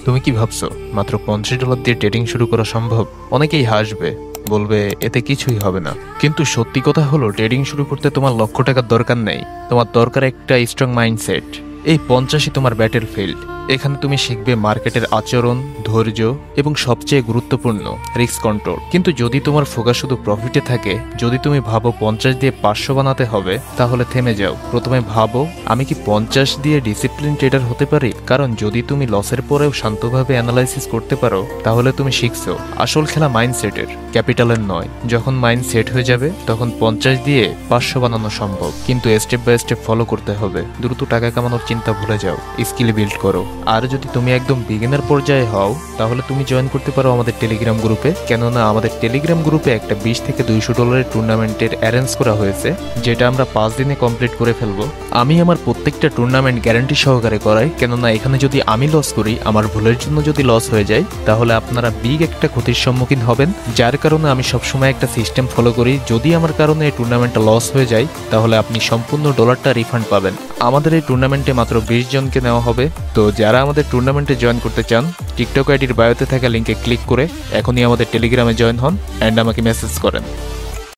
তুমি কি ভাবছো মাত্র $50 দিয়ে ট্রেডিং শুরু করা সম্ভব? অনেকেই হাসবে, বলবে এতে কিছুই হবে না। কিন্তু সত্যি কথা হলো, ট্রেডিং শুরু করতে তোমার লক্ষ টাকার দরকার নেই। তোমার দরকার একটা স্ট্রং মাইন্ডসেট। এই 50ই তোমার ব্যাটেল ফিল্ড। এখানে তুমি শিখবে মার্কেটের আচরণ, ধৈর্য এবং সবচেয়ে গুরুত্বপূর্ণ রিস্ক কন্ট্রোল। কিন্তু যদি তোমার ফোকাস শুধু প্রফিটে থাকে, যদি তুমি ভাবো 50 দিয়ে 500 বানাতে হবে, তাহলে থেমে যাও। প্রথমে ভাবো, আমি কি 50 দিয়ে ডিসিপ্লিন ট্রেডার হতে পারি? কারণ যদি তুমি লসের পরেও শান্তভাবে অ্যানালাইসিস করতে পারো, তাহলে তুমি শিখছো। আসল খেলা মাইন্ডসেটের, ক্যাপিটালের নয়। যখন মাইন্ড সেট হয়ে যাবে, তখন 50 দিয়ে 500 বানানো সম্ভব। কিন্তু স্টেপ বাই স্টেপ ফলো করতে হবে। দ্রুত টাকা কামানোর চিন্তা ভুলে যাও, স্কিল বিল্ড করো। আর যদি তুমি একদম বিগিনার পর্যায়ে হও, তাহলে তুমি জয়েন করতে পারো আমাদের টেলিগ্রাম গ্রুপে। কেননা আমাদের টেলিগ্রাম গ্রুপে একটা $20 থেকে $200 টুর্নামেন্টের অ্যারেঞ্জ করা হয়েছে, যেটা আমরা 5 দিনে কমপ্লিট করে ফেলবো। আমি আমার প্রত্যেকটা টুর্নামেন্ট গ্যারান্টি সহকারে করাই। কেননা এখানে যদি আমি লস করি, আমার ভুলের জন্য যদি লস হয়ে যায়, তাহলে আপনারা বিগ একটা ক্ষতির সম্মুখীন হবেন। যার কারণে আমি সবসময় একটা সিস্টেম ফলো করি। যদি আমার কারণে এই টুর্নামেন্টটা লস হয়ে যায়, তাহলে আপনি সম্পূর্ণ ডলারটা রিফান্ড পাবেন। আমাদের এই টুর্নামেন্টে মাত্র 20 জনকে নেওয়া হবে। তো যারা আমাদের টুর্নামেন্টে জয়েন করতে চান, টিকটক আইডির বায়োতে থাকা লিঙ্কে ক্লিক করে এখনই আমাদের টেলিগ্রামে জয়েন হন অ্যান্ড আমাকে মেসেজ করেন।